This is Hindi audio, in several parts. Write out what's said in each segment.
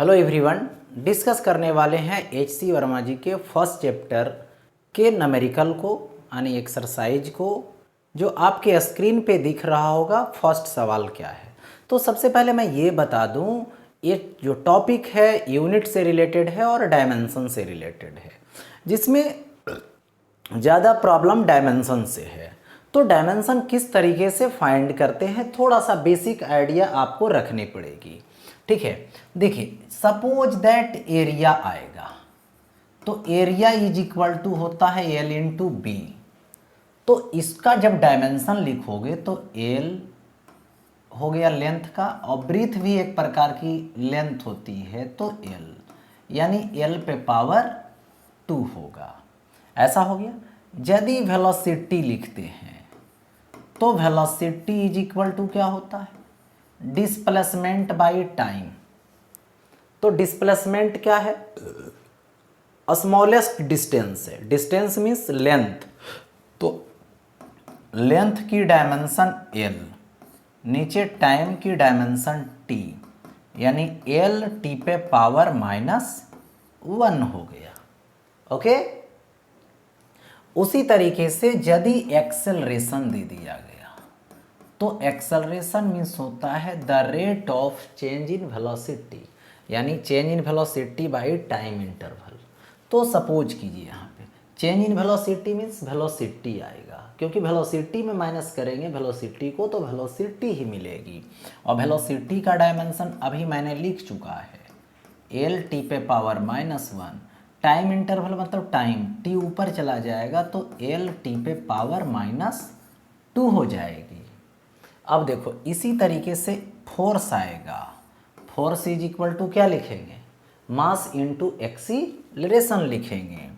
हेलो एवरीवन, डिस्कस करने वाले हैं एच.सी. वर्मा जी के फर्स्ट चैप्टर के न्यूमेरिकल को यानी एक्सरसाइज को, जो आपके स्क्रीन पे दिख रहा होगा। फर्स्ट सवाल क्या है, तो सबसे पहले मैं ये बता दूं, ये जो टॉपिक है यूनिट से रिलेटेड है और डायमेंशन से रिलेटेड है, जिसमें ज़्यादा प्रॉब्लम डायमेंशन से है। तो डायमेंशन किस तरीके से फाइंड करते हैं, थोड़ा सा बेसिक आइडिया आपको रखनी पड़ेगी। ठीक है, देखिए सपोज दैट एरिया आएगा, तो एरिया इज इक्वल टू होता है एल इंटू बी। तो इसका जब डायमेंशन लिखोगे तो एल हो गया लेंथ का, और ब्रीथ भी एक प्रकार की लेंथ होती है, तो एल यानी एल पे पावर 2 होगा। ऐसा हो गया। यदि वेलोसिटी लिखते हैं तो वेलोसिटी इज इक्वल टू क्या होता है, डिस्प्लेसमेंट बाई टाइम। तो डिस्प्लेसमेंट क्या है, स्मॉलेस्ट डिस्टेंस है, डिस्टेंस मीन्स लेंथ, तो लेंथ की डायमेंशन एल, नीचे टाइम की डायमेंशन टी, यानी एल टी पे पावर -1 हो गया। ओके, उसी तरीके से यदि एक्सेलरेशन दे दिया गया, तो एक्सेलरेशन मीन्स होता है the rate of change in velocity, यानी change in velocity by time interval. तो सपोज कीजिए यहाँ पे change in velocity means velocity आएगा, क्योंकि वेलोसिटी में माइनस करेंगे वेलोसिटी को तो वेलोसिटी ही मिलेगी। और वेलोसिटी का डायमेंशन अभी मैंने लिख चुका है, एल टी पे पावर -1, टाइम इंटरवल मतलब टाइम टी ऊपर चला जाएगा तो एल टी पे पावर -2 हो जाएगी। अब देखो इसी तरीके से फोर्स आएगा, फोर्स इज इक्वल टू क्या लिखेंगे, मास इंटू एक्सीलरेशन लिखेंगे।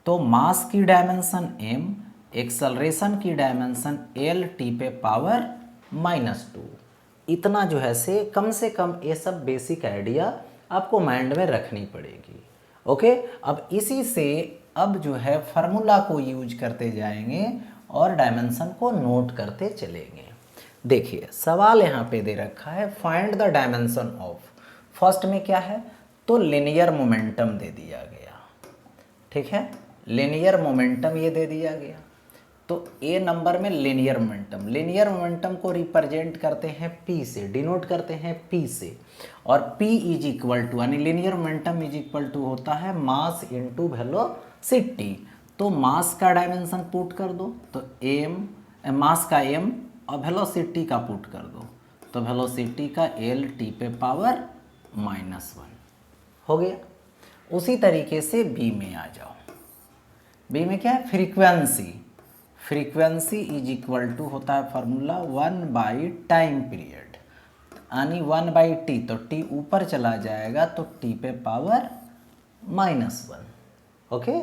तो मास की डायमेंशन m, एक्सेलरेशन की डायमेंशन एल टी पे पावर -2। इतना जो है से कम ये सब बेसिक आइडिया आपको माइंड में रखनी पड़ेगी। ओके, अब इसी से अब जो है फार्मूला को यूज करते जाएंगे और डायमेंशन को नोट करते चलेंगे। देखिए सवाल यहाँ पे दे रखा है, find the dimension of, first में क्या है, तो लिनियर मोमेंटम दे दिया गया। ठीक है, लिनियर मोमेंटम ये दे दिया गया, तो ए नंबर में लिनियर मोमेंटम, लिनियर मोमेंटम को रिप्रेजेंट करते हैं पी से, डिनोट करते हैं पी से, और पी इज इक्वल टू यानी linear momentum is equal to होता है मास इंटू वेलोसिटी। तो मास का डायमेंशन पुट कर दो, तो एम, मास का एम और वेलोसिटी का पुट कर दो, तो वेलोसिटी का एल टी पे पावर -1 हो गया। उसी तरीके से बी में आ जाओ, बी में क्या है, frequency, frequency is equal to होता है फार्मूला 1 बाई टाइम पीरियड, यानी 1 बाई टी, तो टी ऊपर चला जाएगा तो टी पे पावर -1। ओके,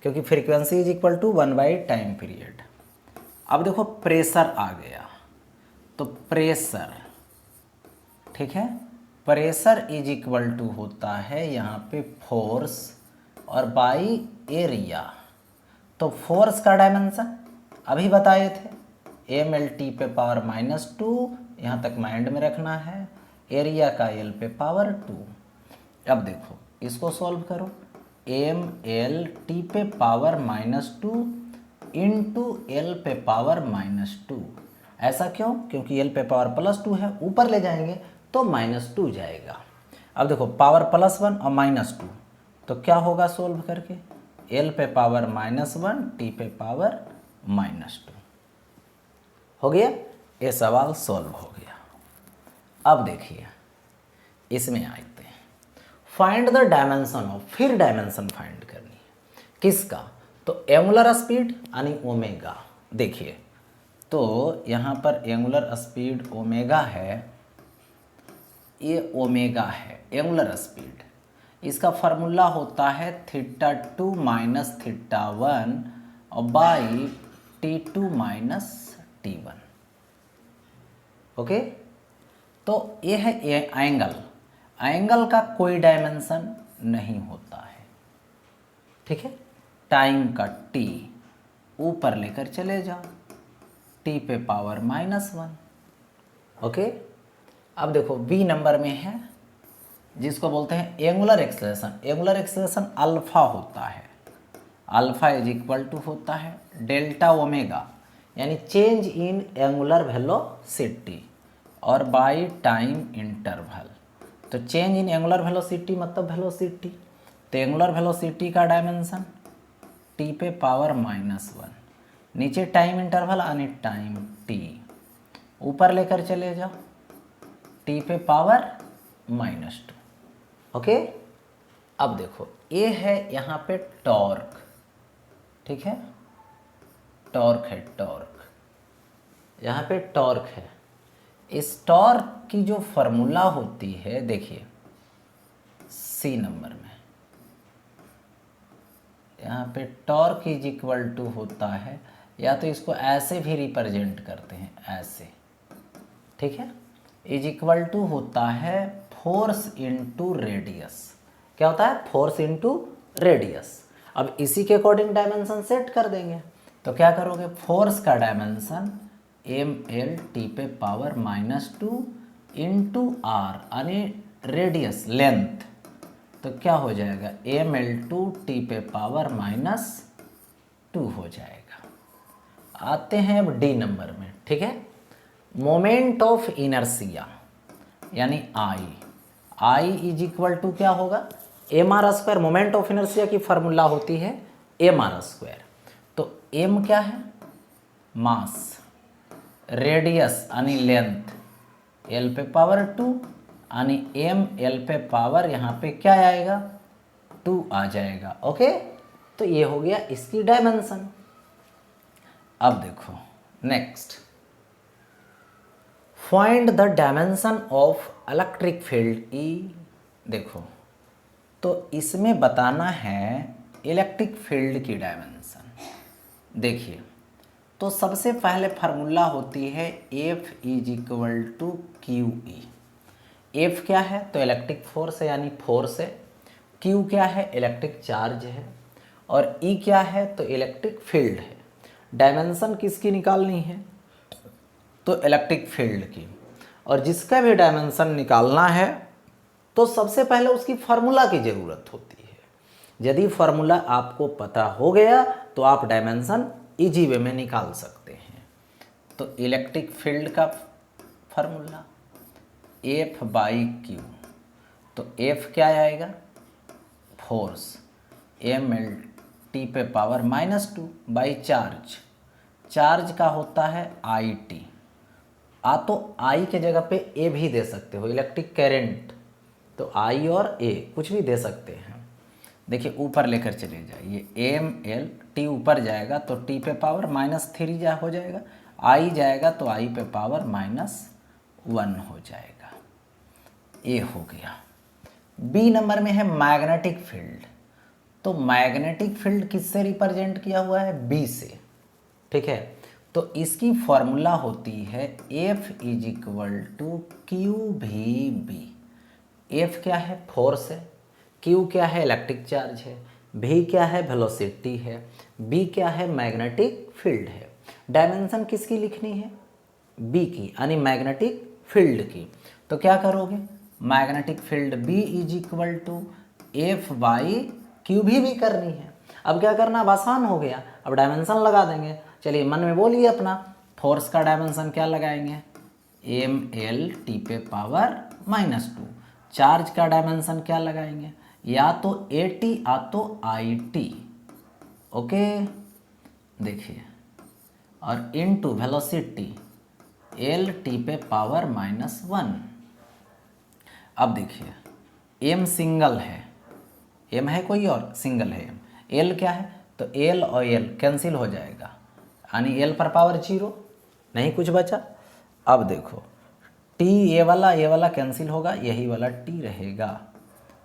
क्योंकि frequency is equal to 1 by time period. अब देखो प्रेशर आ गया, तो प्रेशर, ठीक है, प्रेशर इज इक्वल टू होता है यहाँ पे फोर्स और बाई एरिया। तो फोर्स का डायमेंशन अभी बताए थे, एम एल टी पे पावर -2, यहाँ तक माइंड में रखना है, एरिया का एल पे पावर 2। अब देखो इसको सॉल्व करो, एम एल टी पे पावर -2 इंटू एल पे पावर -2। ऐसा क्यों, क्योंकि एल पे पावर +2 है, ऊपर ले जाएंगे तो -2 जाएगा। अब देखो पावर +1 और -2, तो क्या होगा सोल्व करके, एल पे पावर -1 टी पे पावर -2 हो गया। ये सवाल सॉल्व हो गया। अब देखिए इसमें आते हैं, फाइंड द डायमेंशन ऑफ, फिर डायमेंशन फाइंड करनी है किसका, तो एंगुलर स्पीड यानी ओमेगा। देखिए तो यहाँ पर एंगुलर स्पीड ओमेगा है, ये ओमेगा है एंगुलर स्पीड, इसका फार्मूला होता है θ2 - θ1 और बाई T2 - T1। ओके, तो ये है एंगल, एंगल का कोई डायमेंशन नहीं होता है। ठीक है, टाइम का t ऊपर लेकर चले जाओ, t पे पावर -1। ओके, अब देखो बी नंबर में है जिसको बोलते हैं angular acceleration. Angular acceleration alpha होता है, अल्फा इज इक्वल टू होता है डेल्टा ओमेगा, यानी चेंज इन एंगुलर वेलोसिटी और बाय टाइम इंटरवल। तो चेंज इन एंगुलर वेलोसिटी मतलब वेलोसिटी, तो एंगुलर वेलोसिटी का डायमेंशन टी पे पावर -1, नीचे टाइम इंटरवल यानी टाइम टी, ऊपर लेकर चले जाओ टी पे पावर -2। ओके, अब देखो ये है यहाँ पे टॉर्क, ठीक है, टॉर्क है, टॉर्क यहाँ पे टॉर्क है। इस टॉर्क की जो फॉर्मूला होती है देखिए सी नंबर में, यहाँ पे टॉर्क इज इक्वल टू होता है, या तो इसको ऐसे भी रिप्रेजेंट करते हैं ऐसे, ठीक है, इज इक्वल टू होता है फोर्स इनटू रेडियस। क्या होता है? Force into radius. अब इसी के अकॉर्डिंग डायमेंशन सेट कर देंगे, तो क्या करोगे, फोर्स का डायमेंशन ml पे पावर -2 इंटू आर यानी रेडियस लेंथ, तो क्या हो जाएगा ml पे पावर -2 हो जाएगा। आते हैं अब डी नंबर में, ठीक है, मोमेंट ऑफ इनर्शिया यानी आई इज इक्वल टू क्या होगा, mr²। मोमेंट ऑफ इनर्शिया की फार्मूला होती है mr²। तो m क्या है, मास, रेडियस यानी लेंथ l पे पावर 2 यानी ml पे पावर यहाँ पे क्या आएगा 2 आ जाएगा। ओके, तो ये हो गया इसकी डायमेंशन। अब देखो next, find the dimension of electric field E. देखो तो इसमें बताना है इलेक्ट्रिक फील्ड की डायमेंशन। देखिए तो सबसे पहले फार्मूला होती है F is equal to Q E. F क्या है, तो इलेक्ट्रिक फोर्स है यानी फोर्स है, क्यू क्या है, इलेक्ट्रिक चार्ज है, और ई क्या है, तो इलेक्ट्रिक फील्ड है। डायमेंशन किसकी निकालनी है, तो इलेक्ट्रिक फील्ड की। और जिसका भी डायमेंशन निकालना है तो सबसे पहले उसकी फार्मूला की ज़रूरत होती है। यदि फार्मूला आपको पता हो गया तो आप डायमेंशन इजी वे में निकाल सकते हैं। तो इलेक्ट्रिक फील्ड का फार्मूला F बाई क्यू, तो F क्या आएगा, फोर्स ml पे पावर -2 बाई चार्ज, चार्ज का होता है IT। तो I के जगह पे A भी दे सकते हो, इलेक्ट्रिक करंट, तो I और A कुछ भी दे सकते हैं। देखिए ऊपर लेकर चले जाइए, ml T ऊपर जाएगा तो T पे पावर -3 हो जाएगा, I जाएगा तो I पे पावर -1 हो जाएगा। ये हो गया। बी नंबर में है मैग्नेटिक फील्ड। तो मैग्नेटिक फील्ड किससे रिप्रेजेंट किया हुआ है, बी से, ठीक है। तो इसकी फॉर्मूला होती है F is equal to Q V B. F क्या है, फोर्स है, Q क्या है, इलेक्ट्रिक चार्ज है, V क्या है, वेलोसिटी है, B क्या है, मैग्नेटिक फील्ड है। डायमेंशन किसकी लिखनी है, B की यानी मैग्नेटिक फील्ड की। तो क्या करोगे, magnetic field B is equal to F by Q V करनी है। अब क्या करना, अब आसान हो गया, अब डायमेंशन लगा देंगे। चलिए मन में बोलिए अपना, फोर्स का डायमेंशन क्या लगाएंगे, ml पे पावर -2। चार्ज का डायमेंशन क्या लगाएंगे, या तो AT या तो IT। ओके, देखिए, और इनटू वेलोसिटी LT पे पावर -1। अब देखिए m सिंगल है, m है कोई और, सिंगल है m, l क्या है, तो l और l कैंसिल हो जाएगा, यानी l पर पावर 0, नहीं कुछ बचा। अब देखो t, ये वाला कैंसिल होगा, यही वाला t रहेगा,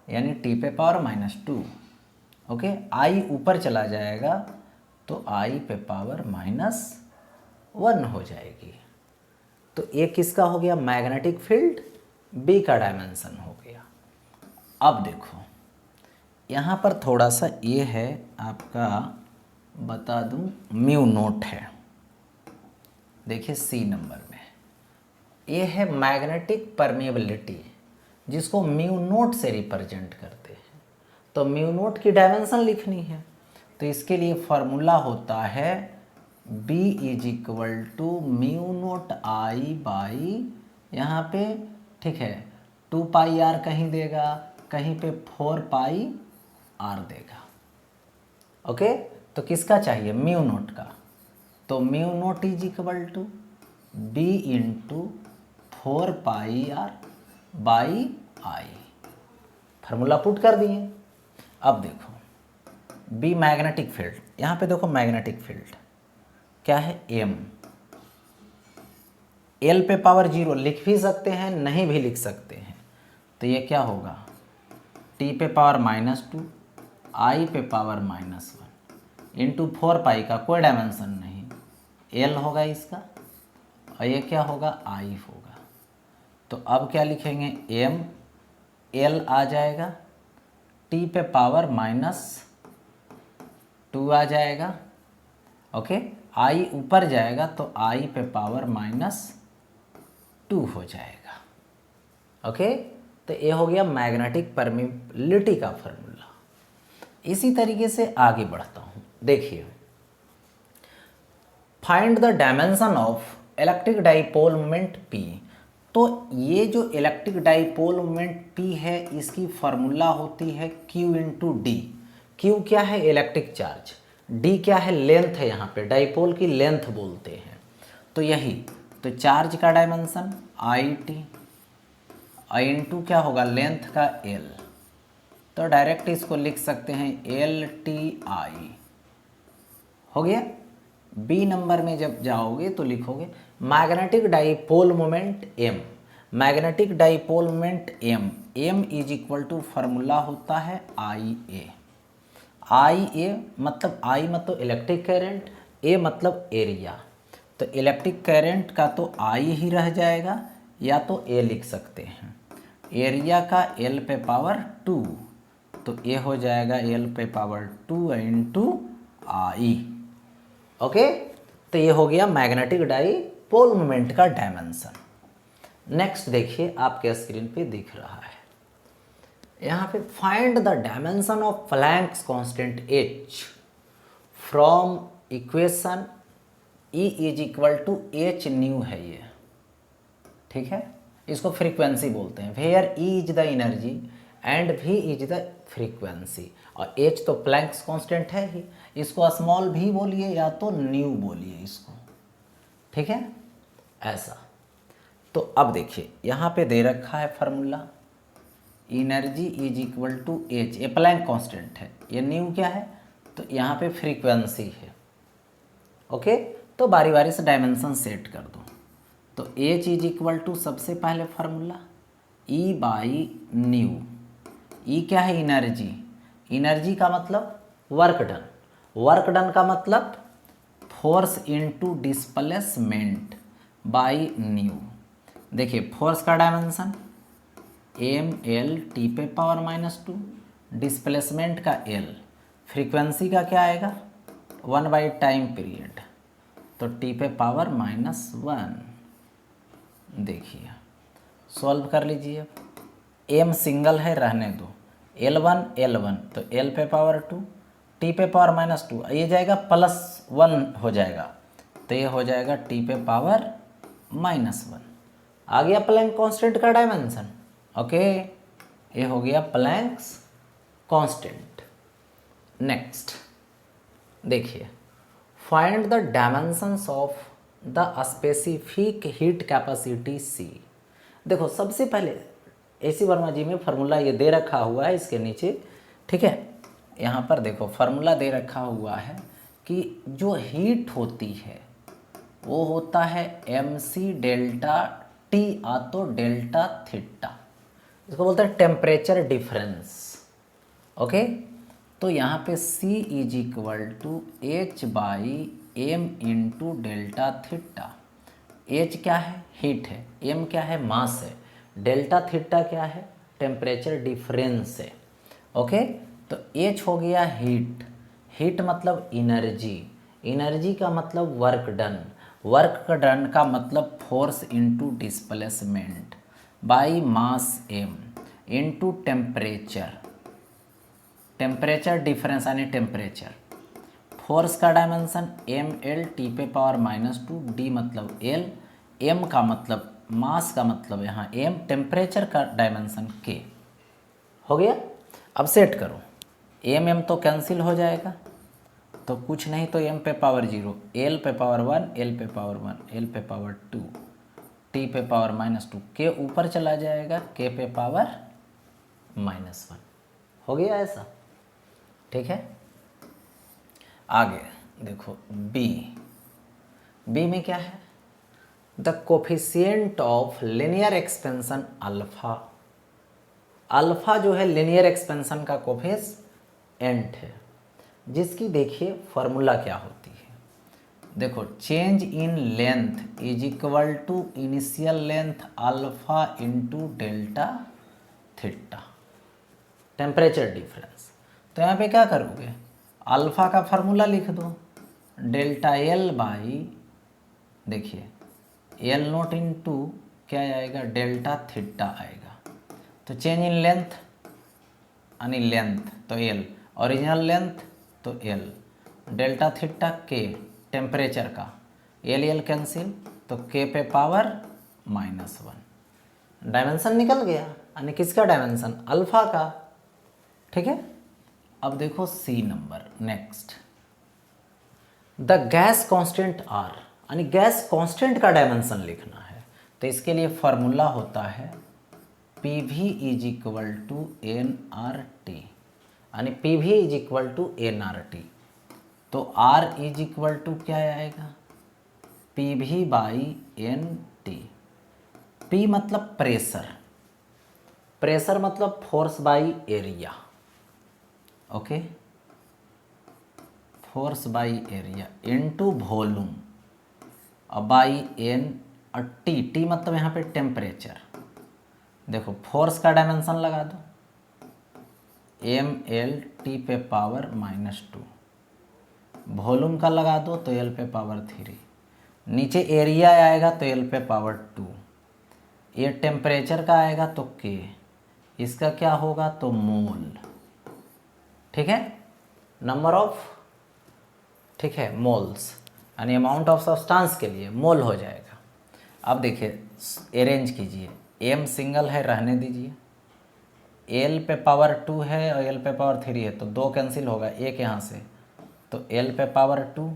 यानी t पे पावर -2। ओके, i ऊपर चला जाएगा तो i पे पावर -1 हो जाएगी। तो ये किसका हो गया, मैग्नेटिक फील्ड, बी का डायमेंशन हो गया। अब देखो यहाँ पर थोड़ा सा ये है आपका, बता दूं, म्यू नोट है। देखिए सी नंबर में ये है मैग्नेटिक परमेबिलिटी जिसको म्यू नोट से रिप्रेजेंट करते हैं। तो म्यू नोट की डायमेंशन लिखनी है, तो इसके लिए फॉर्मूला होता है B is equal to mu naught I by, यहाँ पे ठीक है 2 पाई आर कहीं देगा, कहीं पे 4 पाई आर देगा। ओके, तो किसका चाहिए? म्यू नोट का। तो mu naught is equal to B into 4 pi R by I, formula put कर दिए। अब देखो B मैग्नेटिक फील्ड, यहाँ पे देखो मैग्नेटिक फील्ड क्या है? M। L पे पावर 0 लिख भी सकते हैं, नहीं भी लिख सकते हैं। तो ये क्या होगा? T पे पावर -2, I पे पावर -1 इंटू 4 पाई का कोई डायमेंशन नहीं, L होगा इसका, और ये क्या होगा? I होगा। तो अब क्या लिखेंगे? M L आ जाएगा, T पे पावर -2 आ जाएगा, ओके। I ऊपर जाएगा तो I पे पावर -2 हो जाएगा, ओके। तो ये हो गया मैग्नेटिक परमिबिलिटी का फॉर्मूला। इसी तरीके से आगे बढ़ता हूँ। देखिए, find the dimension of electric dipole moment P। तो ये जो इलेक्ट्रिक डाइपोल मोमेंट P है, इसकी फॉर्मूला होती है Q इंटू डी। Q क्या है? Electric charge. D क्या है? लेंथ है, यहाँ पे डाइपोल की लेंथ बोलते हैं। तो यही, तो चार्ज का डायमेंशन IT, आई इंटू क्या होगा? लेंथ का L। तो डायरेक्ट इसको लिख सकते हैं LTI। हो गया। B नंबर में जब जाओगे तो लिखोगे magnetic dipole moment M। Magnetic dipole moment M is equal to formula होता है IA। IA मतलब I मतलब इलेक्ट्रिक करंट, A मतलब एरिया। तो इलेक्ट्रिक करंट का तो I ही रह जाएगा, या तो A लिख सकते हैं। एरिया का L पे पावर 2, तो ये हो जाएगा L पे पावर 2 इंटू I। ओके, तो ये हो गया मैग्नेटिक डाइपोल मोमेंट का डायमेंशन। नेक्स्ट देखिए, आपके स्क्रीन पे दिख रहा है यहाँ पे, find the dimension of Planck's constant H from equation E is equal to H nu है ये, ठीक है। इसको फ्रीक्वेंसी बोलते हैं। Where E is the energy and V is the frequency, और H तो प्लैंक्स कांस्टेंट है ही, इसको स्मॉल v बोलिए या तो न्यू बोलिए इसको, ठीक है, ऐसा। तो अब देखिए यहाँ पे दे रखा है formula, energy is equal to H, ये प्लैंक कांस्टेंट है, ये न्यू क्या है? तो यहाँ पे फ्रीक्वेंसी है, ओके। तो बारी बारी से डायमेंशन सेट कर दो। तो H इज इक्वल टू सबसे पहले formula E by new. E क्या है? एनर्जी। एनर्जी का मतलब वर्क डन, वर्क डन का मतलब force into displacement by new. देखिए फोर्स का डायमेंशन ML T पे पावर -2, डिस्प्लेसमेंट का L, फ्रीक्वेंसी का क्या आएगा? 1 बाई टाइम पीरियड, तो T पे पावर -1। देखिए सॉल्व कर लीजिए। M सिंगल है, रहने दो, L1 तो L पे पावर 2, T पे पावर -2, ये जाएगा +1 हो जाएगा, तो ये हो जाएगा T पे पावर -1। आ गया प्लैंक कांस्टेंट का डायमेंशन, ओके। ये हो गया प्लैंक्स कांस्टेंट। नेक्स्ट देखिए, find the dimensions of the specific heat capacity C। देखो सबसे पहले AC वर्मा जी में फार्मूला ये दे रखा हुआ है इसके नीचे, ठीक है। यहाँ पर देखो फार्मूला दे रखा हुआ है कि जो हीट होती है वो होता है MC डेल्टा T आ तो डेल्टा थीटा, इसको बोलते हैं टेम्परेचर डिफरेंस, ओके। तो यहाँ पे C is equal to H by M into delta theta. H क्या है? हीट है, M क्या है? मास है, डेल्टा थीटा क्या है? टेम्परेचर डिफरेंस है, ओके। तो H हो गया हीट, हीट मतलब एनर्जी, एनर्जी का मतलब वर्क डन, वर्क डन का मतलब force into displacement by mass M। Into temperature, temperature difference यानी टेम्परेचर। फोर्स का डायमेंशन एम एल टी पे पावर -2, डी मतलब एल, एम का मतलब मास का मतलब यहाँ एम, टेम्परेचर का डायमेंशन के। हो गया। अब सेट करो, एम एम तो कैंसिल हो जाएगा, तो कुछ नहीं तो एम पे पावर 0, एल पे पावर 1, एल पे पावर 1, एल पे पावर 2, टी पे पावर -2, के ऊपर चला जाएगा, के पे पावर -1। हो गया ऐसा, ठीक है। आगे देखो बी, बी में क्या है, the coefficient of linear expansion alpha. Alpha जो है लिनियर एक्सपेंशन का कोफिशिएंट है, जिसकी देखिए फॉर्मूला क्या होती है। देखो change in length is equal to initial length alpha into delta theta, temperature difference. तो यहाँ पे क्या करोगे, अल्फा का फार्मूला लिख दो, डेल्टा एल बाई, देखिए एल नोट इंटू क्या आएगा, डेल्टा थीटा आएगा। तो चेंज इन लेंथ यानी लेंथ तो एल, ओरिजिनल लेंथ तो एल, डेल्टा थीटा के, टेम्परेचर का, एल एल कैंसिल तो के पे पावर -1। डायमेंशन निकल गया, यानी किसका डायमेंशन, अल्फा का। ठीक है। अब देखो C number next, the gas constant R, यानी गैस कांस्टेंट का डायमेंशन लिखना है। तो इसके लिए फॉर्मूला होता है P V is equal to N R T, यानी P V is equal to N R T. तो आर इज इक्वल टू क्या आएगा, P V by N T. P मतलब प्रेशर, प्रेशर मतलब force by area, okay, force by area into volume और बाई एन, और टी, टी मतलब यहाँ पे टेम्परेचर। देखो फोर्स का डायमेंशन लगा दो, एम एल टी पे पावर -2, वॉल्यूम का लगा दो तो एल पे पावर 3, नीचे एरिया आएगा तो एल पे पावर 2, ये टेम्परेचर का आएगा तो के, इसका क्या होगा तो मोल। ठीक है, नंबर ऑफ, ठीक है, मोल्स यानी अमाउंट ऑफ सब्सटेंस के लिए मोल हो जाएगा। अब देखिए अरेंज कीजिए, एम सिंगल है रहने दीजिए, एल पे पावर 2 है और एल पे पावर 3 है, तो 2 कैंसिल होगा, एक यहाँ से, तो एल पे पावर 2,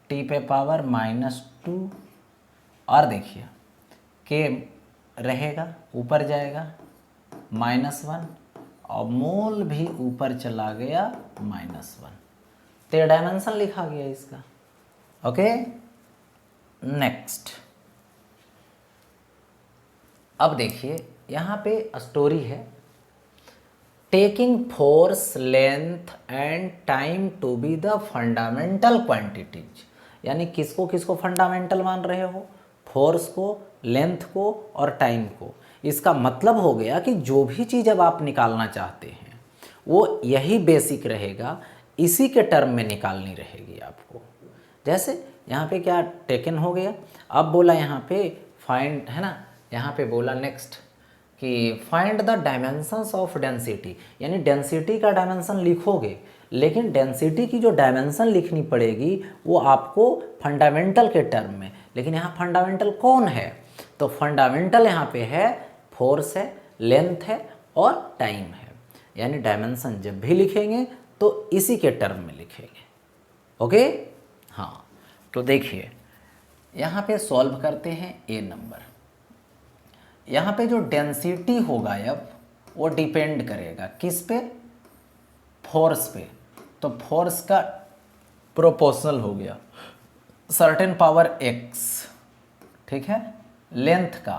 टी पे पावर -2, और देखिए के रहेगा ऊपर जाएगा -1, और मोल भी ऊपर चला गया -1, तो डायमेंशन लिखा गया इसका। ओके नेक्स्ट, अब देखिए यहाँ पे स्टोरी है, taking force length and time to be the fundamental quantities, यानी किसको किसको फंडामेंटल मान रहे हो, फोर्स को, लेंथ को और टाइम को। इसका मतलब हो गया कि जो भी चीज़ अब आप निकालना चाहते हैं वो यही बेसिक रहेगा, इसी के टर्म में निकालनी रहेगी आपको। जैसे यहाँ पे क्या टेकन हो गया, अब बोला यहाँ पे फाइंड, है ना, यहाँ पे बोला नेक्स्ट कि find the dimensions of density, यानी डेंसिटी का डायमेंशन लिखोगे, लेकिन डेंसिटी की जो डायमेंशन लिखनी पड़ेगी वो आपको फंडामेंटल के टर्म में। लेकिन यहाँ फंडामेंटल कौन है, तो फंडामेंटल यहाँ पे है फोर्स है, लेंथ है और टाइम है, यानी डायमेंशन जब भी लिखेंगे तो इसी के टर्म में लिखेंगे। ओके, हाँ, तो देखिए यहाँ पे सॉल्व करते हैं ए नंबर। यहाँ पे जो डेंसिटी होगा अब वो डिपेंड करेगा किस पे, फोर्स पे। तो फोर्स का प्रोपोर्शनल हो गया सर्टेन पावर x, ठीक है, लेंथ का,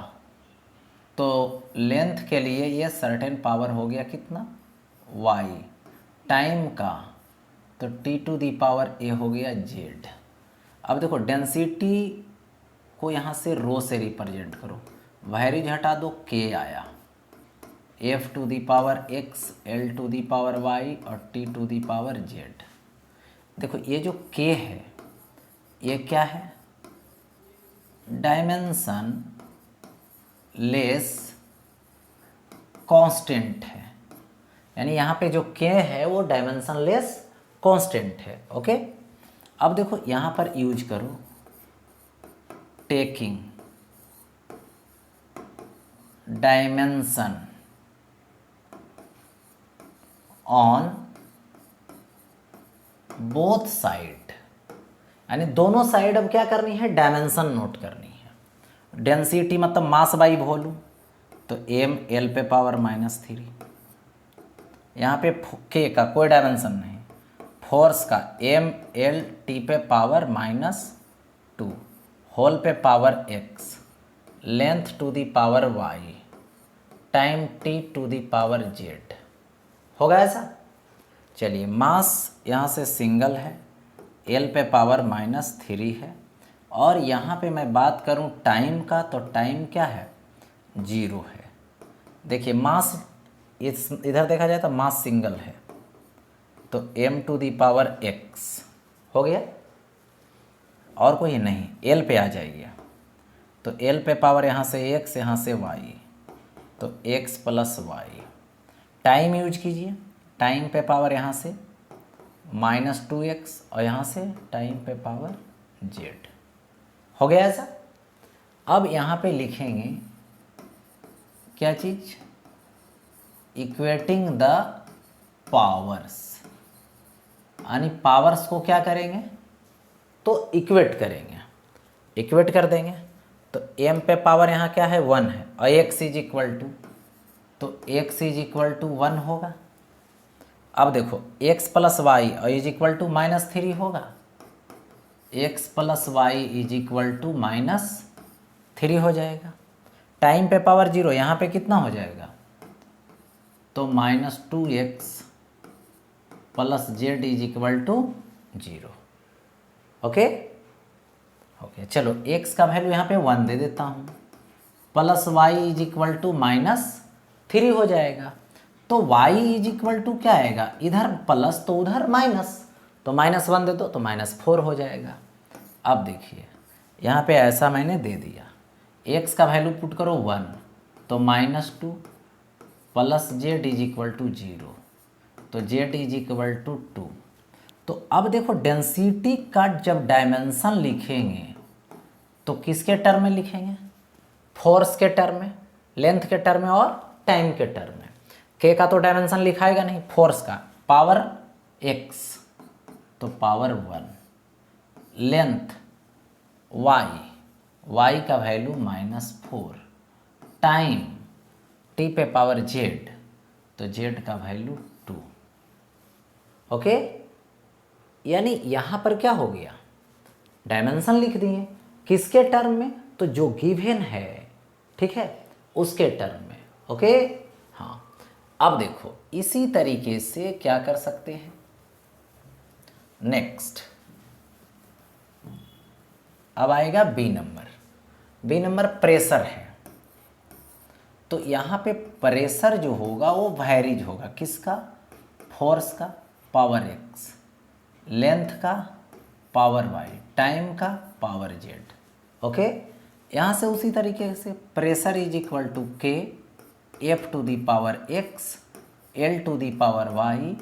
तो लेंथ के लिए ये सर्टेन पावर हो गया कितना y, टाइम का तो t to the power a हो गया z। अब देखो डेंसिटी को यहाँ से रो से रिप्रेजेंट करो, वैरिज हटा दो, k आया, f to the power x, l to the power y और t to the power z। देखो ये जो k है ये क्या है, डायमेंशन लेस कांस्टेंट है, यानी यहाँ पे जो k है वो डायमेंशनलेस कांस्टेंट है। ओके, अब देखो यहाँ पर यूज करो taking dimension on both side, यानी दोनों साइड अब क्या करनी है, डायमेंशन नोट करनी है। डेंसिटी मतलब मास बाई वॉल्यूम, तो m l पे पावर -3, यहाँ पे k का कोई डायमेंशन नहीं, फोर्स का m l t पे पावर -2 होल पे power x, length to the power y, time t to the power z। होगा ऐसा? चलिए, मास यहाँ से सिंगल है, l पे पावर -3 है, और यहाँ पे मैं बात करूँ टाइम का, तो टाइम क्या है, 0 है। देखिए मास इस इधर देखा जाए तो मास सिंगल है, तो m to the power x हो गया, और कोई नहीं, l पे आ जाइए, तो l पे पावर यहाँ से x, यहाँ से y, तो x plus y। Time use कीजिए, टाइम पे पावर यहाँ से -2x, और यहाँ से टाइम पे पावर z। हो गया ऐसा? अब यहाँ पे लिखेंगे क्या चीज़, इक्वेटिंग द पावर्स, यानी पावर्स को क्या करेंगे, तो इक्वेट करेंगे, इक्वेट कर देंगे। तो m पे पावर यहाँ क्या है, 1 है, और x इज इक्वल टू, तो x इज इक्वल टू 1 होगा। अब देखो x plus Y is equal to -3 होगा, x plus Y is equal to -3 हो जाएगा। टाइम पे पावर 0, यहाँ पे कितना हो जाएगा, तो -2x plus Z is equal to 0। Okay okay, चलो x का वैल्यू यहाँ पे 1 दे देता हूँ, plus Y is equal to -3 हो जाएगा। तो y इज इक्वल टू क्या आएगा, इधर प्लस तो उधर माइनस, तो -1 दे दो तो -4 हो जाएगा। अब देखिए यहाँ पे ऐसा मैंने दे दिया, x का वैल्यू पुट करो 1, तो -2 plus Z is equal to 0, तो जेड इज इक्वल टू 2। तो अब देखो डेंसिटी का जब डायमेंशन लिखेंगे तो किसके टर्म में लिखेंगे, फोर्स के टर्म में, लेंथ के टर्म में और टाइम के टर्म में। के का तो डायमेंशन लिखाएगा नहीं, फोर्स का पावर x, तो पावर 1, लेंथ y का वैल्यू -4, टाइम t पे पावर z, तो z का वैल्यू 2। ओके, यानी यहाँ पर क्या हो गया, डायमेंशन लिख दिए, किसके टर्म में, तो जो गिवन है, ठीक है, उसके टर्म में। ओके, हाँ। अब देखो इसी तरीके से क्या कर सकते हैं, नेक्स्ट अब आएगा B number. B number pressure है, तो यहाँ पे प्रेशर जो होगा वो वैरीज होगा, किसका, फोर्स का पावर x, लेंथ का पावर y, टाइम का पावर z। ओके, यहाँ से उसी तरीके से pressure is equal to k, f to the power x, l to the power y,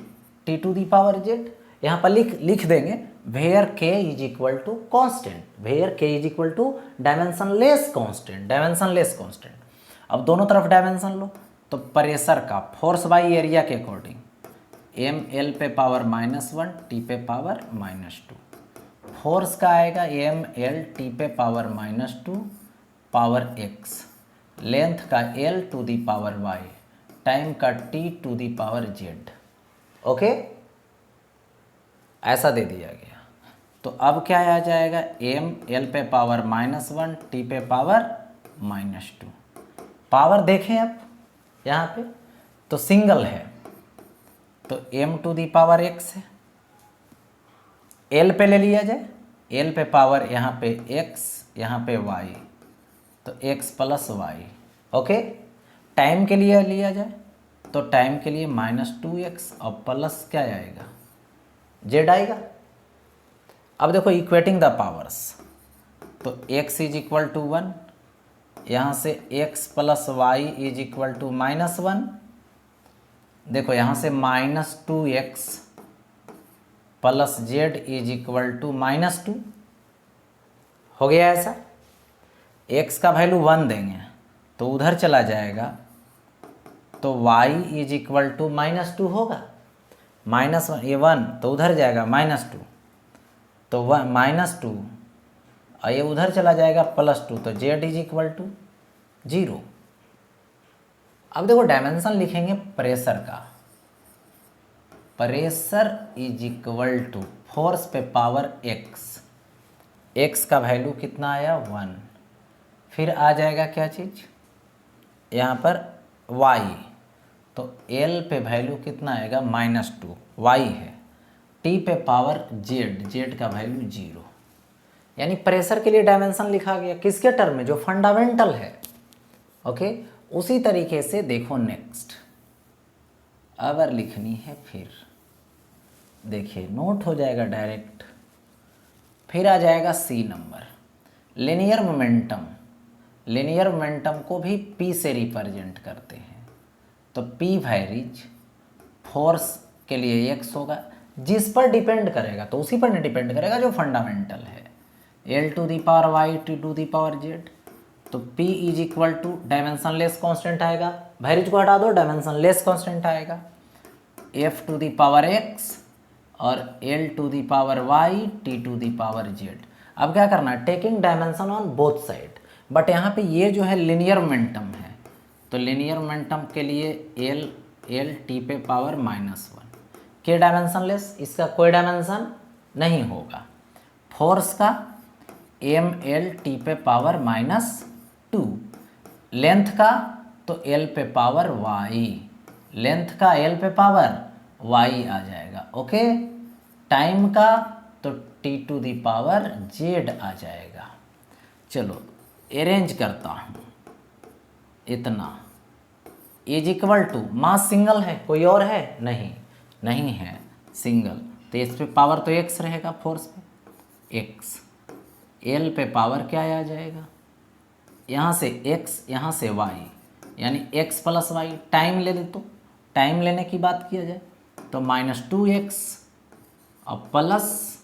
t to the power z। यहाँ पर लिख देंगे where k is equal to constant, where k is equal to dimensionless constant, dimensionless constant. अब दोनों तरफ डायमेंशन लो, तो प्रेशर का फोर्स बाई एरिया के अकॉर्डिंग m l पे पावर -1, t पे पावर -2, फोर्स का आएगा m l t पे पावर -2 पावर x, लेंथ का l to the power y, time का t to the power z। Okay, ऐसा दे दिया गया। तो अब क्या आ जाएगा, m l पे पावर -1, t पे पावर -2। पावर देखें अब यहाँ पे, तो सिंगल है, तो m to the power x है, l पे ले लिया जाए, l पे पावर यहाँ पे x, यहाँ पे y, तो x plus y। Okay, time के लिए लिया जाए, तो टाइम के लिए -2x और प्लस क्या आएगा, z आएगा। अब देखो इक्वेटिंग द पावर्स, तो x इज इक्वल टू 1, यहाँ से x plus Y is equal to -1। देखो यहाँ से -2x plus Z is equal to -2 हो गया ऐसा। x का वैल्यू 1 देंगे तो उधर चला जाएगा, तो y इज इक्वल टू -2 होगा। -1 ये 1 तो उधर जाएगा -2, तो -2 और ये उधर चला जाएगा +2, तो z इज इक्वल टू 0। अब देखो डायमेंशन लिखेंगे प्रेशर का। Pressure is equal to force पे पावर x का वैल्यू कितना आया 1, फिर आ जाएगा क्या चीज़ यहाँ पर y, तो L पे वैल्यू कितना आएगा -2, y है, T पे पावर z का वैल्यू 0। यानी प्रेशर के लिए डायमेंशन लिखा गया किसके टर्म में, जो फंडामेंटल है। ओके, उसी तरीके से देखो नेक्स्ट अगर लिखनी है, फिर देखिए नोट हो जाएगा डायरेक्ट। फिर आ जाएगा C number, linear momentum. Linear momentum को भी P से रिप्रेजेंट करते हैं, तो P वैरिज फोर्स के लिए x होगा, जिस पर डिपेंड करेगा, तो उसी पर नहीं डिपेंड करेगा जो फंडामेंटल है, L to the power y T to the power z। तो P is equal to dimensionless constant आएगा, वैरिज को हटा दो डायमेंशन लेस कॉन्स्टेंट आएगा, F to the power x और L to the power y T to the power z। अब क्या करना है, taking dimension on both side, but यहाँ पे ये जो है लिनियर मोमेंटम है, तो लिनियर मोमेंटम के लिए L T पे पावर -1 के डायमेंशन लेस, इसका कोई डायमेंशन नहीं होगा। फोर्स का ML T पे पावर -2, लेंथ का तो L पे पावर y, लेंथ का L पे पावर y आ जाएगा। ओके, टाइम का तो T to the power z आ जाएगा। चलो अरेंज करता हूँ, इतना is equal to mass single है, कोई और है नहीं है सिंगल, तो इस पे पावर तो x रहेगा, फोर्स पे x, L पे पावर क्या आ जाएगा, यहाँ से x यहाँ से y, यानी x प्लस वाई। टाइम ले ले, तो टाइम लेने की बात किया जाए तो -2x और प्लस,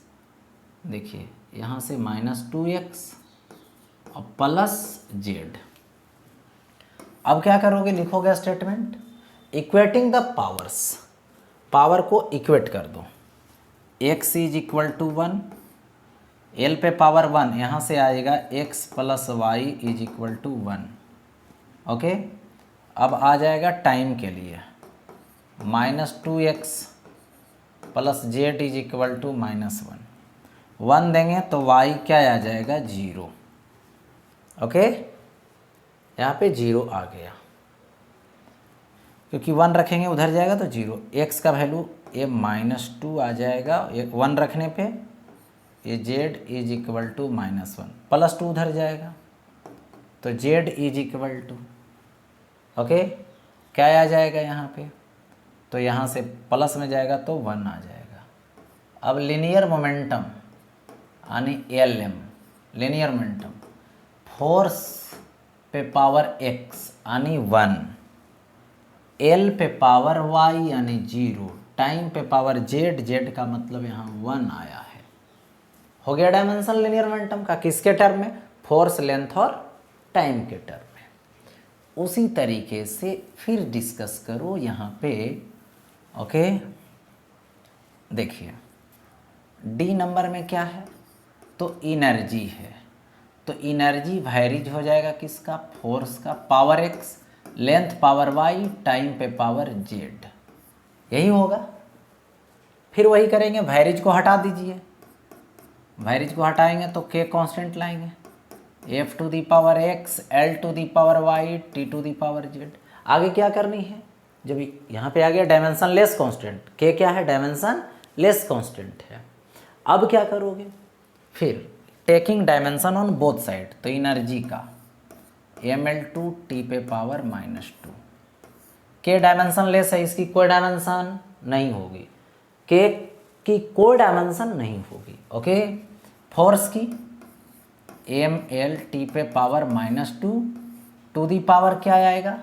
देखिए यहाँ से -2x और प्लस z। अब क्या करोगे, लिखोगे statement equating the powers, power को इक्वेट कर दो। x is equal to 1, L पे पावर 1, यहाँ से आएगा x plus Y is equal to 1। Okay, अब आ जाएगा टाइम के लिए -2x plus z is equal to -1, 1 देंगे तो y क्या आ जाएगा 0। ओके, यहाँ पे 0 आ गया, क्योंकि 1 रखेंगे उधर जाएगा तो 0। x का वैल्यू ये -2 आ जाएगा, 1 रखने पे ये z इज इक्वल टू -1, +2 उधर जाएगा तो z is equal to, okay, क्या आ जाएगा यहाँ पे, तो यहाँ से प्लस में जाएगा तो 1 आ जाएगा। अब लिनियर मोमेंटम यानी LM, लिनियर मोमेंटम, फोर्स पे पावर x यानी 1, L पे पावर y यानी 0, टाइम पे पावर z का मतलब यहाँ 1 आया है। हो गया डायमेंशन लिनियर मोमेंटम का, किसके टर्म में, फोर्स, लेंथ और टाइम के टर्म में। उसी तरीके से फिर डिस्कस करो यहाँ पे। ओके, देखिए डी नंबर में क्या है, तो एनर्जी है, तो एनर्जी वैरिज हो जाएगा किसका, फोर्स का, power x, length power y, time पे पावर z, यही होगा। फिर वही करेंगे, वैरिज को हटा दीजिए, वैरिज को हटाएंगे तो k कांस्टेंट लाएंगे, f to the power x, L to the power y, T to the power z। आगे क्या करनी है, जब यहाँ पे आ गया डायमेंशन लेस कांस्टेंट, k क्या है, डायमेंशन लेस कांस्टेंट है। अब क्या करोगे, फिर taking dimension on both side, तो एनर्जी का mL2 T पे पावर -2, k डायमेंशन लेस है, इसकी कोई डायमेंशन नहीं होगी, k की कोई डायमेंशन नहीं होगी। ओके, फोर्स की mL T पे पावर -2 टू दी पावर क्या आएगा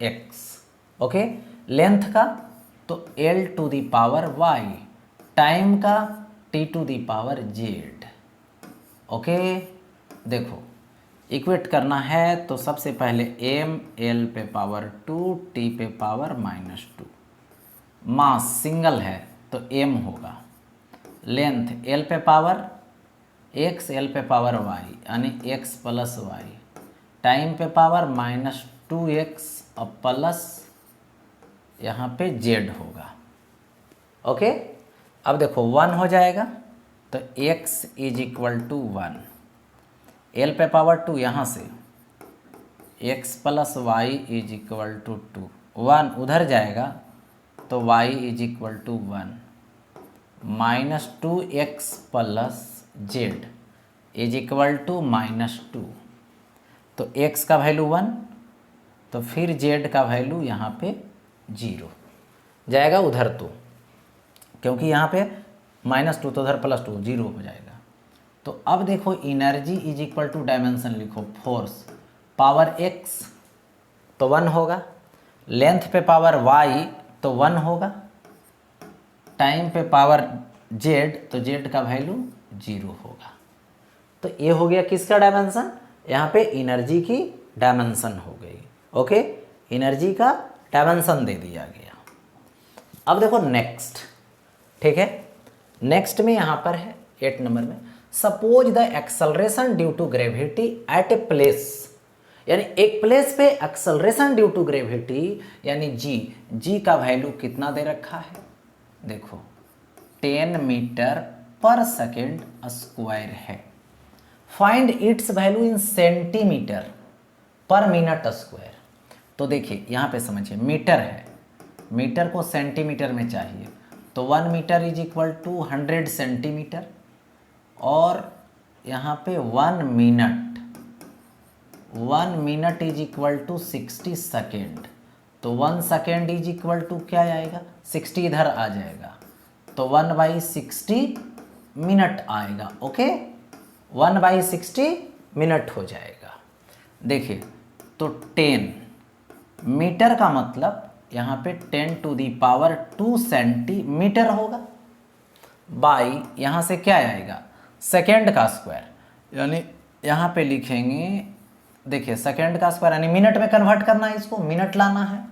x, ओके। लेंथ का तो l to the power y, time का t to the power z, okay. देखो इक्वेट करना है तो सबसे पहले m l पे पावर 2 t पे पावर -2, मास सिंगल है तो m होगा, लेंथ l पे पावर x, l पे पावर y यानी x प्लस y, टाइम पे पावर -2x और प्लस यहाँ पे z होगा, ओके। अब देखो 1 हो जाएगा तो x is equal to 1, l पे पावर 2 यहाँ से x plus Y is equal to 2, 1 उधर जाएगा तो y is equal to 1, -2x plus z is equal to -2, तो x का वैल्यू 1 तो फिर z का वैल्यू यहाँ पे 0 जाएगा उधर, तो क्योंकि यहाँ पे -2 तो उधर +2, 0 हो जाएगा। तो अब देखो energy is equal to dimension लिखो, फोर्स पावर x तो 1 होगा, लेंथ पे पावर y तो 1 होगा, टाइम पे पावर z तो z का वैल्यू 0 होगा। तो ये हो गया किसका डायमेंशन, यहाँ पे एनर्जी की डायमेंशन हो गई, ओके। एनर्जी का डायमेंशन दे दिया गया। अब देखो नेक्स्ट, ठीक है, नेक्स्ट में यहाँ पर है 8 नंबर में, suppose the acceleration due to gravity at a place, यानी एक प्लेस पे एक्सेलरेशन ड्यू टू ग्रेविटी यानी जी का वैल्यू कितना दे रखा है, देखो 10 मीटर पर सेकेंड स्क्वायर है, find its value in centimetre per minute square. तो देखिए यहाँ पे समझिए, मीटर है, मीटर को सेंटीमीटर में चाहिए, तो 1 metre is equal to 100 centimetre, और यहाँ पे 1 minute is equal to 60 second, तो 1 सेकेंड इज इक्वल टू क्या आएगा, 60 इधर आ जाएगा तो 1/60 मिनट आएगा, ओके, 1/60 मिनट हो जाएगा। देखिए तो 10 मीटर का मतलब यहाँ पे 10 टू दी पावर 2 सेंटीमीटर होगा, बाई यहाँ से क्या आएगा सेकेंड का स्क्वायर, यानी यहाँ पे लिखेंगे, देखिए सेकेंड का स्क्वायर यानी मिनट में कन्वर्ट करना है, इसको मिनट लाना है,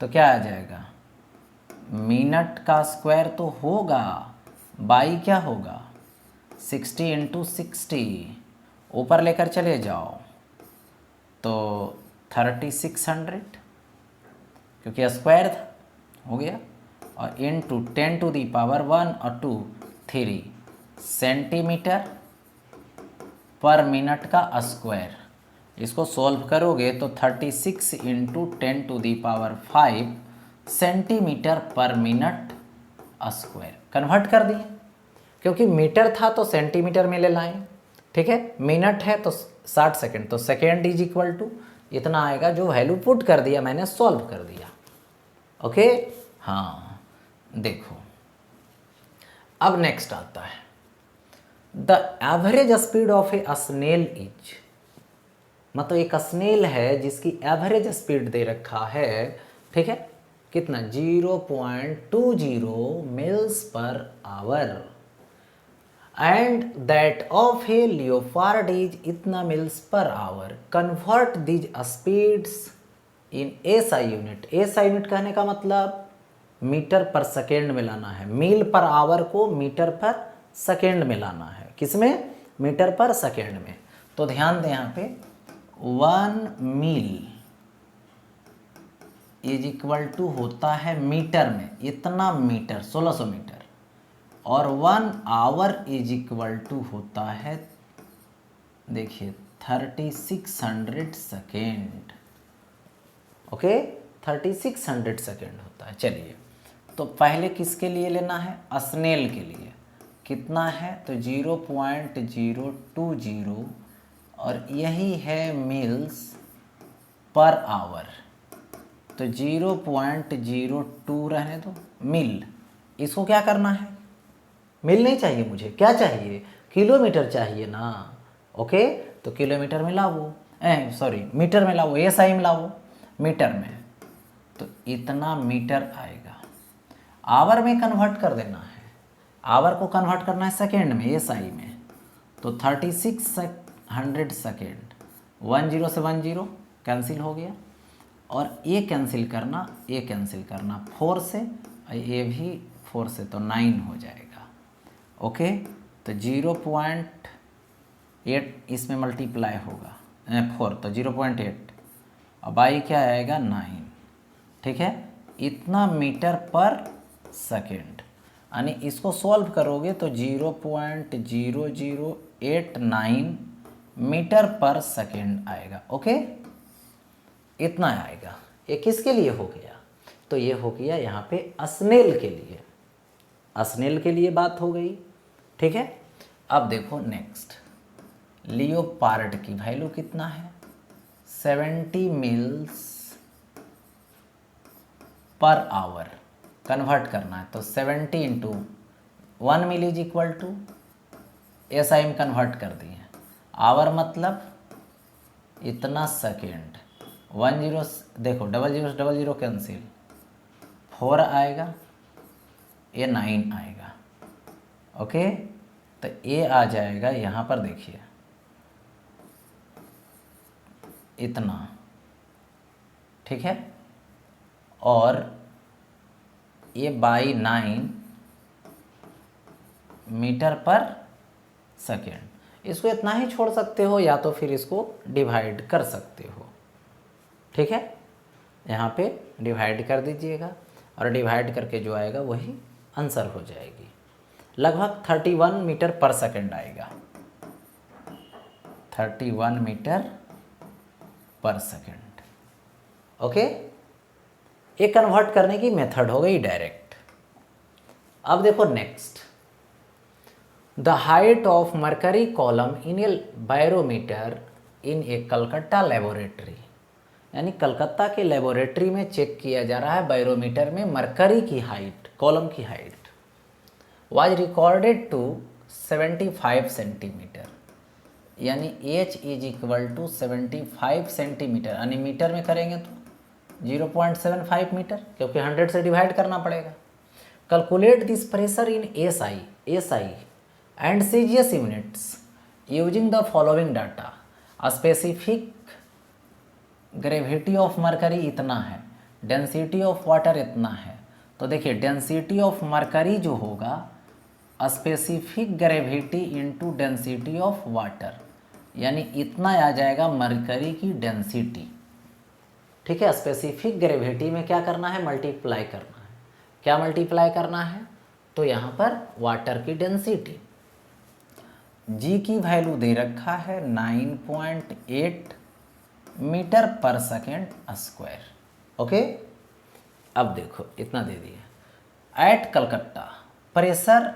तो क्या आ जाएगा, मिनट का स्क्वायर तो होगा, बाई क्या होगा 60 × 60, ऊपर लेकर चले जाओ तो 3600, क्योंकि स्क्वायर था, हो गया, और इंटू 10 टू दी पावर 1 और 2 3 सेंटीमीटर पर मिनट का स्क्वायर। इसको सॉल्व करोगे तो 36 × 10 to the power 5 centimetre per minute square convert कर दिए, क्योंकि मीटर था तो सेंटीमीटर में ले लाएं, ठीक है, मिनट है तो 60 सेकेंड, तो सेकेंड इज इक्वल टू इतना आएगा, जो वैल्यू पुट कर दिया मैंने, सॉल्व कर दिया, ओके। हाँ देखो अब नेक्स्ट आता है, the average speed of a snail is, मतलब एक स्नेल है जिसकी एवरेज स्पीड दे रखा है, ठीक है, कितना 0.20 miles per hour, and that of a leopard is इतना miles per hour, convert these speeds in SI unit. SI unit कहने का मतलब मीटर पर सेकेंड में लाना है, मील पर आवर को मीटर पर सेकेंड में लाना है, किसमें, मीटर पर सेकेंड में। तो ध्यान दें यहाँ पे 1 मील इज इक्वल टू होता है मीटर में इतना मीटर 1600 मीटर, और 1 आवर इज इक्वल टू होता है, देखिए 3600 सेकेंड, ओके, 3600 सेकेंड होता है। चलिए तो पहले किसके लिए लेना है, स्नेल के लिए, कितना है तो 0.020, और यही है मील्स पर आवर, तो 0.02 रहने दो मील, इसको क्या करना है, मील नहीं चाहिए मुझे, क्या चाहिए, किलोमीटर चाहिए ना, ओके, तो किलोमीटर में लाओ, सॉरी मीटर में लाओ, एसआई में लाओ, मीटर में, तो इतना मीटर आएगा। आवर में कन्वर्ट कर देना है, आवर को कन्वर्ट करना है सेकेंड में, एसआई में, तो 3600 सेकेंड, 10 से 10 कैंसिल हो गया, और ये कैंसिल करना, ये कैंसिल करना 4 से, और ये भी 4 से, तो 9 हो जाएगा। ओके, तो 0.8 इसमें मल्टीप्लाई होगा 4, तो 0.8, अब आई क्या आएगा 9, ठीक है। इतना मीटर पर सेकेंड, यानी इसको सॉल्व करोगे तो 0.0089 मीटर पर सेकेंड आएगा। ओके, इतना आएगा। ये किसके लिए हो गया? तो ये हो गया यहाँ पे स्नेल के लिए, स्नेल के लिए बात हो गई, ठीक है। अब देखो नेक्स्ट, लियोपार्ड की वैल्यू कितना है? 70 मील्स पर आवर कन्वर्ट करना है, तो 70 into 1 mile is equal to SI में कन्वर्ट कर दिए, आवर मतलब इतना सेकेंड, 10 देखो 00 कैंसिल, 4 आएगा, ये 9 आएगा। ओके, तो ये आ जाएगा यहाँ पर देखिए इतना, ठीक है, और ये बाई 9 मीटर पर सेकेंड। इसको इतना ही छोड़ सकते हो या तो फिर इसको डिवाइड कर सकते हो, ठीक है। यहाँ पे डिवाइड कर दीजिएगा और डिवाइड करके जो आएगा वही आंसर हो जाएगी। लगभग 31 मीटर पर सेकेंड आएगा, 31 मीटर पर सेकेंड। ओके, ये कन्वर्ट करने की मेथड हो गई डायरेक्ट। अब देखो next, the height of mercury column in A barometer in A Calcutta laboratory, यानी कलकत्ता के लेबोरेटरी में चेक किया जा रहा है बैरोमीटर में मरकरी की हाइट, कॉलम की height was recorded to 75 centimetre, यानी H is equal to 75 centimetre, यानी मीटर में करेंगे तो 0.75 मीटर, क्योंकि 100 से डिवाइड करना पड़ेगा। Calculate this pressure in SI and CGS units using the following data. Specific gravity of mercury इतना है, डेंसिटी ऑफ वाटर इतना है, तो देखिए डेंसिटी ऑफ मरकरी जो होगा specific gravity into density of water, यानी इतना आ जाएगा मरकरी की डेंसिटी, ठीक है। स्पेसिफिक ग्रेविटी में क्या करना है? मल्टीप्लाई करना है। क्या मल्टीप्लाई करना है? तो यहाँ पर वाटर की डेंसिटी, जी की वैल्यू दे रखा है 9.8 मीटर पर सेकेंड स्क्वायर। ओके, अब देखो इतना दे दिया। At Calcutta pressure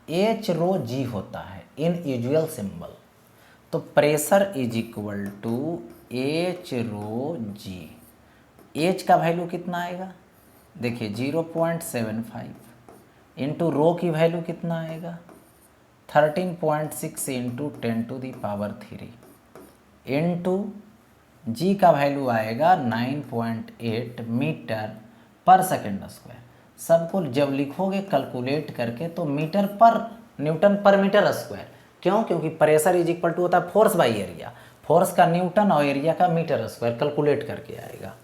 H rho G होता है इन यूजुअल सिंबल, तो pressure is equal to H rho G। H का वैल्यू कितना आएगा? देखिए 0.75 इंटू रो की वैल्यू कितना आएगा? 13.6 इंटू 10⁻³ इंटू जी का वैल्यू आएगा 9.8 मीटर पर सेकेंड स्क्वायर। सबको जब लिखोगे कैलकुलेट करके तो मीटर पर न्यूटन पर मीटर स्क्वायर, क्यों? क्योंकि प्रेशर इज इक्वल टू होता है फोर्स बाई एरिया, फोर्स का न्यूटन और एरिया का मीटर स्क्वायर, कैलकुलेट करके आएगा।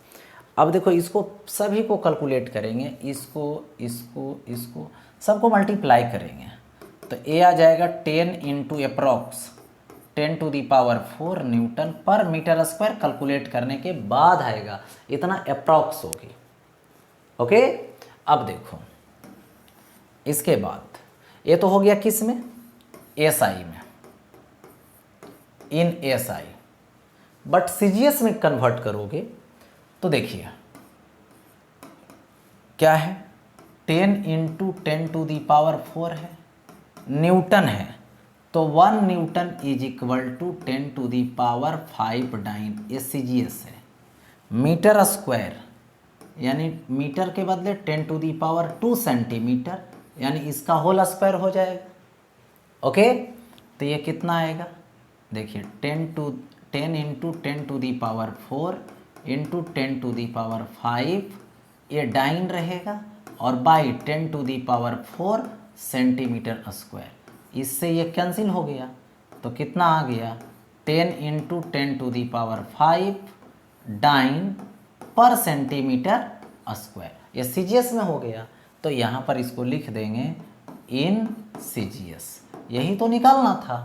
अब देखो इसको सभी को कैलकुलेट करेंगे, इसको सबको मल्टीप्लाई करेंगे, तो ए आ जाएगा 10 इंटू अप्रॉक्स 10⁴ न्यूटन पर मीटर स्क्वायर। कैलकुलेट करने के बाद आएगा इतना अप्रॉक्स होगी। ओके, अब देखो इसके बाद ये तो हो गया किस में? SI में, इन SI, बट CGS में कन्वर्ट करोगे तो देखिए क्या है, 10 इंटू 10⁴ है, न्यूटन है, तो 1 newton is equal to 10⁵ dyne, ये CGS है। मीटर स्क्वायर यानी मीटर के बदले 10⁻² सेंटीमीटर, यानी इसका होल स्क्वायर हो जाएगा। ओके, तो ये कितना आएगा? देखिए 10 इंटू 10⁴ इंटू 10⁵ ये डाइन रहेगा और बाई 10⁴ सेंटीमीटर स्क्वायर। इससे ये कैंसिल हो गया तो कितना आ गया 10 इंटू 10⁵ डाइन पर सेंटीमीटर स्क्वायर। ये सीजीएस में हो गया तो यहाँ पर इसको लिख देंगे इन सीजीएस। यही तो निकालना था,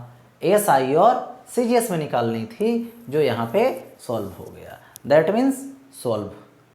एसआई और सीजीएस में निकालनी थी, जो यहाँ पे सॉल्व हो गया। That means solve